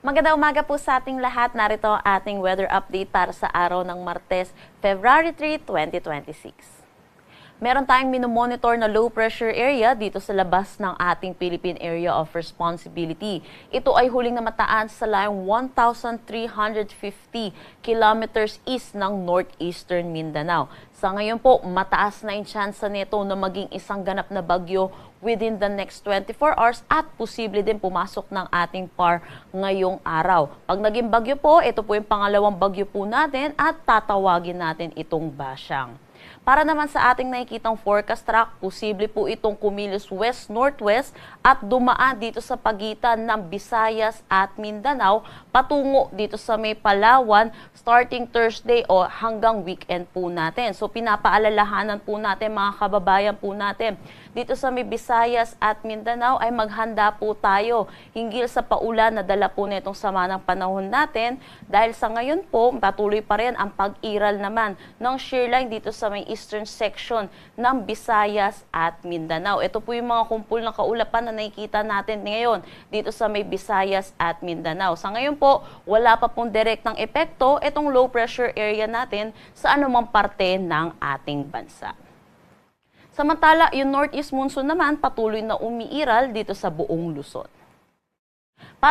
Magandang umaga po sa ating lahat. Narito ang ating weather update para sa araw ng Martes, February 3, 2026. Meron tayong minomonitor na low pressure area dito sa labas ng ating Philippine Area of Responsibility. Ito ay huling namataan sa layong 1,350 kilometers east ng northeastern Mindanao. Sa ngayon po, mataas na yung tsansa nito na maging isang ganap na bagyo within the next 24 hours at posible din pumasok ng ating PAR ngayong araw. Pag naging bagyo po, ito po yung pangalawang bagyo po natin at tatawagin natin itong Basyang. Para naman sa ating nakikitang forecast track, posible po itong kumilos west-northwest at dumaan dito sa pagitan ng Visayas at Mindanao patungo dito sa may Palawan starting Thursday o hanggang weekend po natin. So pinapaalalahanan po natin mga kababayan po natin dito sa may Visayas at Mindanao ay maghanda po tayo hinggil sa paulan na dala po nitong sama ng panahon natin dahil sa ngayon po patuloy pa rin ang pag-iral naman ng shear line dito sa may eastern section ng Visayas at Mindanao. Ito po yung mga kumpul ng kaulapan na nakikita natin ngayon dito sa may Visayas at Mindanao. Sa ngayon po, wala pa pong direktang epekto itong low pressure area natin sa anumang parte ng ating bansa. Samantala, yung northeast monsoon naman patuloy na umiiral dito sa buong Luzon.